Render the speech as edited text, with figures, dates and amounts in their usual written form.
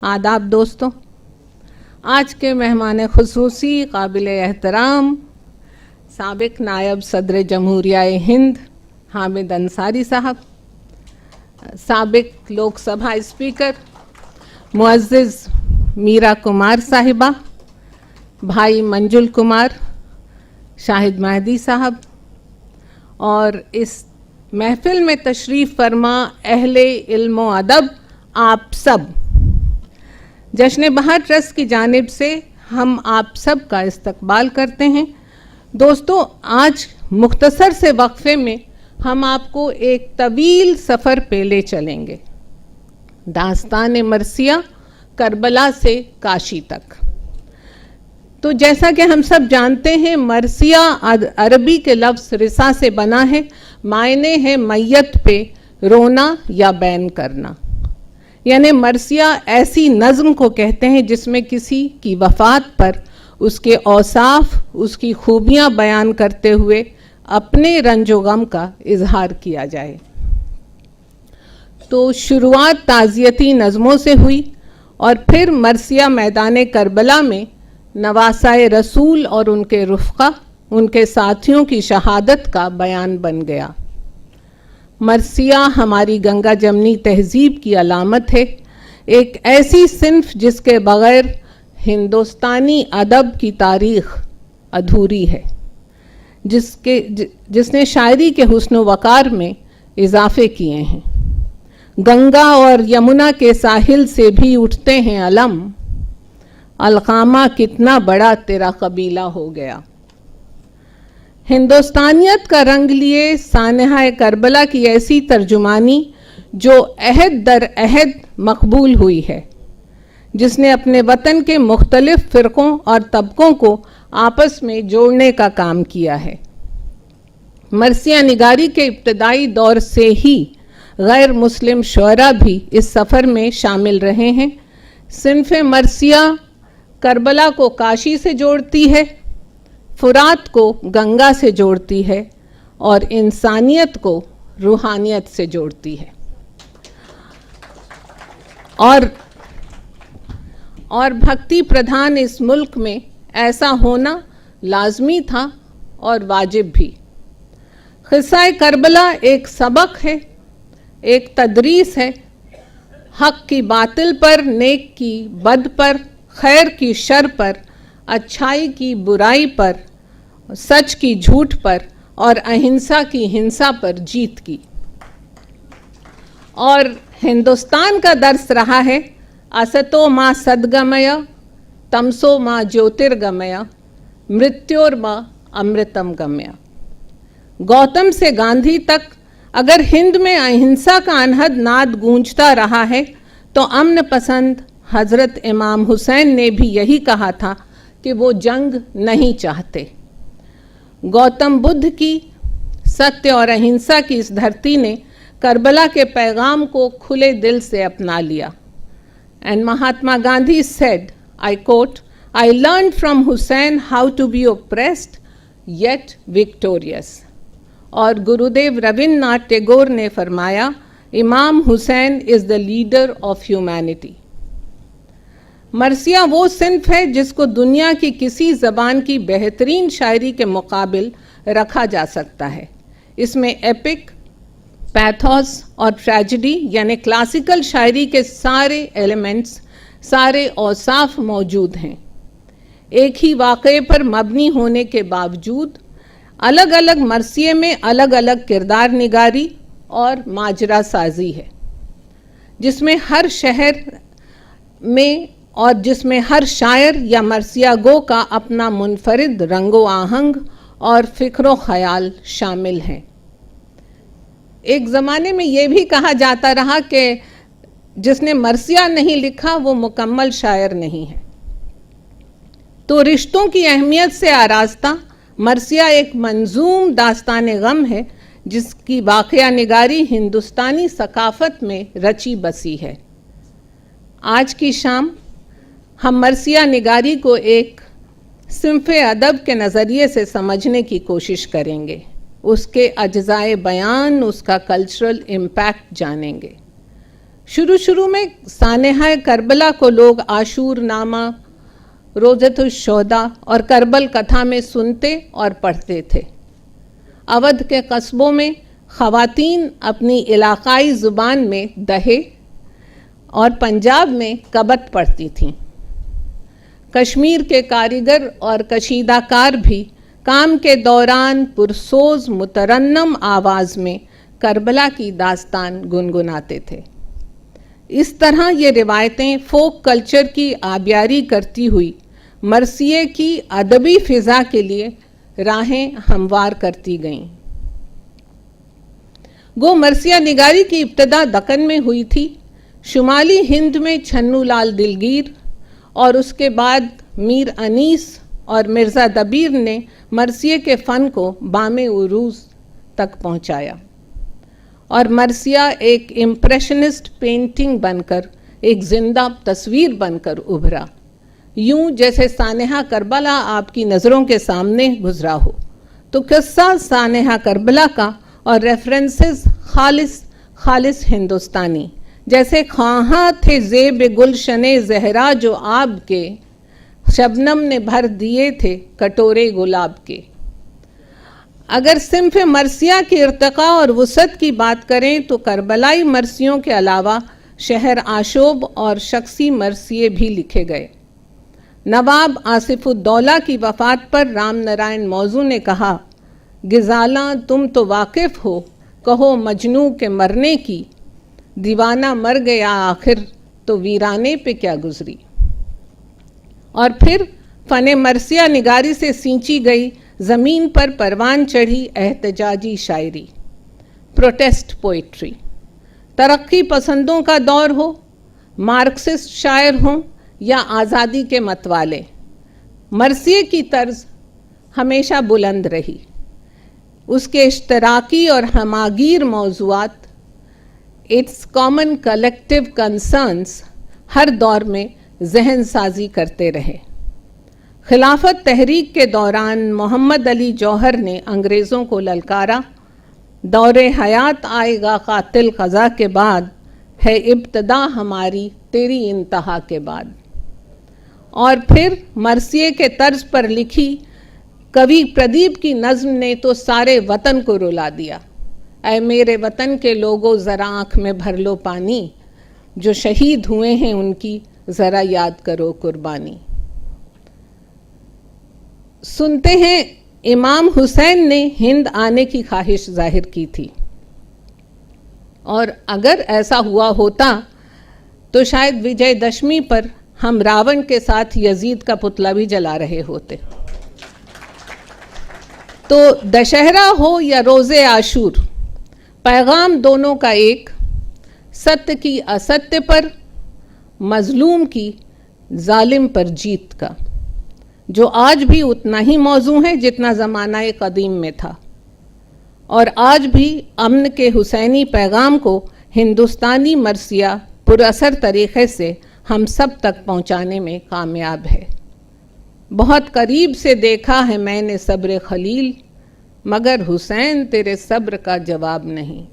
आदाब दोस्तों, आज के मेहमान खुसूसी काबिल एहतराम साबिक नायब सदर जमहूरिया हिंद हामिद अंसारी साहब, साबिक लोकसभा स्पीकर मुअज़्ज़िज़ मीरा कुमार साहिबा, भाई मंजुल कुमार, शाहिद महदी साहब और इस महफिल में तशरीफ़ फरमा अहले इल्म व अदब, आप सब जश्न बहार ट्रस्ट की जानिब से हम आप सब का इस्तकबाल करते हैं। दोस्तों, आज मुख्तसर से वक्फे में हम आपको एक तवील सफ़र पे ले चलेंगे, दास्तान मरसिया करबला से काशी तक। तो जैसा कि हम सब जानते हैं, मरसिया अरबी के लफ्ज़ रिसा से बना है, मायने है मैयत पे रोना या बैन करना। यानी मरसिया ऐसी नज़्म को कहते हैं जिसमें किसी की वफ़ात पर उसके औसाफ, उसकी खूबियाँ बयान करते हुए अपने रंजो गम का इजहार किया जाए। तो शुरुआत ताज़ियती नज़मों से हुई और फिर मरसिया मैदान करबला में नवासाए रसूल और उनके रुफ़क़ा, उनके साथियों की शहादत का बयान बन गया। मरसिया हमारी गंगा जमनी तहज़ीब की अलामत है, एक ऐसी सिन्फ जिसके बग़ैर हिंदुस्तानी अदब की तारीख़ अधूरी है, जिसने शायरी के हुस्न वक़ार में इजाफ़े किए हैं। गंगा और यमुना के साहिल से भी उठते हैं अलम, अलकामा कितना बड़ा तेरा कबीला हो गया। हिंदुस्तानियत का रंग लिए सानहा करबला की ऐसी तर्जुमानी जो अहद दर अहद मकबूल हुई है, जिसने अपने वतन के मुख्तलिफ फ़िरक़ों और तबकों को आपस में जोड़ने का काम किया है। मरसिया निगारी के इब्तदाई दौर से ही गैर मुस्लिम शुअरा भी इस सफ़र में शामिल रहे हैं। सिन्फ़ मरसिया करबला को काशी से जोड़ती है, फुरात को गंगा से जोड़ती है और इंसानियत को रूहानियत से जोड़ती है। और भक्ति प्रधान इस मुल्क में ऐसा होना लाजमी था और वाजिब भी। क़िस्सा करबला एक सबक है, एक तदरीस है। हक़ की बातिल पर, नेक की बद पर, खैर की शर पर, अच्छाई की बुराई पर, सच की झूठ पर और अहिंसा की हिंसा पर जीत की। और हिंदुस्तान का दर्स रहा है, असतो माँ सद्गमय, तमसो माँ ज्योतिर्गमय, मृत्योर माँ अमृतम गमय। गौतम से गांधी तक अगर हिंद में अहिंसा का अनहद नाद गूंजता रहा है, तो अमन पसंद हज़रत इमाम हुसैन ने भी यही कहा था कि वो जंग नहीं चाहते। गौतम बुद्ध की सत्य और अहिंसा की इस धरती ने करबला के पैगाम को खुले दिल से अपना लिया। And Mahatma Gandhi said, I quote, I learn from Hussain how to be oppressed yet victorious. और गुरुदेव रविन्द्रनाथ टैगोर ने फरमाया, Imam Hussain is the leader of humanity. मरसिया वो सिन्फ है जिसको दुनिया की किसी ज़बान की बेहतरीन शायरी के मुकाबिल रखा जा सकता है। इसमें एपिक, पैथोस और ट्रेजेडी यानी क्लासिकल शायरी के सारे एलिमेंट्स, सारे औसाफ मौजूद हैं। एक ही वाक़े पर मबनी होने के बावजूद अलग अलग मरसिये में अलग अलग किरदार निगारी और माजरा साजी है, जिसमें हर शहर में और जिसमें हर शायर या मरसिया गो का अपना मुनफरिद रंगो आहंग और फ़िक्र ख़याल शामिल हैं। एक ज़माने में ये भी कहा जाता रहा कि जिसने मरसिया नहीं लिखा वो मुकम्मल शायर नहीं है। तो रिश्तों की अहमियत से आरास्ता मरसिया एक मंजूम दास्तान गम है, जिसकी वाक़या निगारी हिंदुस्तानी सकाफ़त में रची बसी है। आज की शाम हम मरसिया निगारी को एक सिन्फ़े अदब के नज़रिए से समझने की कोशिश करेंगे, उसके अज्ज़ाए बयान, उसका कल्चरल इम्पैक्ट जानेंगे। شروع میں سانحہ کربلا کو لوگ عاشور نامہ، روزۃ الشہداء اور کربل کتھا میں سنتے اور پڑھتے تھے۔ اودھ کے قصبوں میں خواتین اپنی علاقائی زبان میں دہے اور پنجاب میں کبت پڑھتی تھیں۔ کشمیر کے کاریگر اور کشیدہ کار بھی کام کے دوران پرسوز مترنم آواز میں کربلا کی داستان گنگناتے تھے۔ اس طرح یہ روایتیں فوک کلچر کی آبیاری کرتی ہوئی مرثیے کی ادبی فضا کے لیے راہیں ہموار کرتی گئیں۔ گو مرثیہ نگاری کی ابتدا دکن میں ہوئی تھی۔ شمالی ہند میں چھنو لال دلگیر اور اس کے بعد میر انیس اور مرزا دبیر نے مرثیے کے فن کو بام عروج تک پہنچایا، اور مرثیہ ایک امپریشنسٹ پینٹنگ بن کر، ایک زندہ تصویر بن کر ابھرا، یوں جیسے سانحہ کربلا آپ کی نظروں کے سامنے گزرا ہو۔ تو قصہ سانحہ کربلا کا اور ریفرنسز خالص ہندوستانی، جیسے خواہاں تھے زیب گلشن زہرا جو آپ کے، شبنم نے بھر دیے تھے کٹورے گلاب کے۔ اگر صنف مرثیہ کی ارتقاء اور وسعت کی بات کریں تو کربلائی مرثیوں کے علاوہ شہر آشوب اور شخصی مرثیے بھی لکھے گئے۔ نواب آصف الدولہ کی وفات پر رام نارائن موضوع نے کہا، غزالاں تم تو واقف ہو، کہو مجنوں کے مرنے کی، دیوانہ مر گیا آخر تو ویرانے پہ کیا گزری۔ اور پھر فن مرثیہ نگاری سے سینچی گئی زمین پر پروان چڑھی احتجاجی شاعری، پروٹیسٹ پوئٹری، ترقی پسندوں کا دور ہو، مارکسسٹ شاعر ہوں یا آزادی کے متوالے، مرثیے کی طرز ہمیشہ بلند رہی۔ اس کے اشتراکی اور ہماگیر موضوعات، اٹس کامن کلیکٹیو کنسرنز، ہر دور میں ذہن سازی کرتے رہے۔ خلافت تحریک کے دوران محمد علی جوہر نے انگریزوں کو للکارا، دور حیات آئے گا قاتل قضا کے بعد، ہے ابتدا ہماری تیری انتہا کے بعد۔ اور پھر مرثیے کے طرز پر لکھی کوی پردیپ کی نظم نے تو سارے وطن کو رلا دیا۔ اے میرے وطن کے لوگوں ذرا آنکھ میں بھر لو پانی، جو شہید ہوئے ہیں ان کی ذرا یاد کرو قربانی۔ سنتے ہیں امام حسین نے ہند آنے کی خواہش ظاہر کی تھی، اور اگر ایسا ہوا ہوتا تو شاید وجے دشمی پر ہم راون کے ساتھ یزید کا پتلا بھی جلا رہے ہوتے۔ تو دشہرا ہو یا روز عاشور، پیغام دونوں کا ایک، ستیہ کی استیہ پر، مظلوم کی ظالم پر جیت کا، جو آج بھی اتنا ہی موزوں ہے جتنا زمانہ قدیم میں تھا، اور آج بھی امن کے حسینی پیغام کو ہندوستانی مرثیہ پر اثر طریقے سے ہم سب تک پہنچانے میں کامیاب ہے۔ بہت قریب سے دیکھا ہے میں نے صبر خلیل، مگر حسین تیرے صبر کا جواب نہیں۔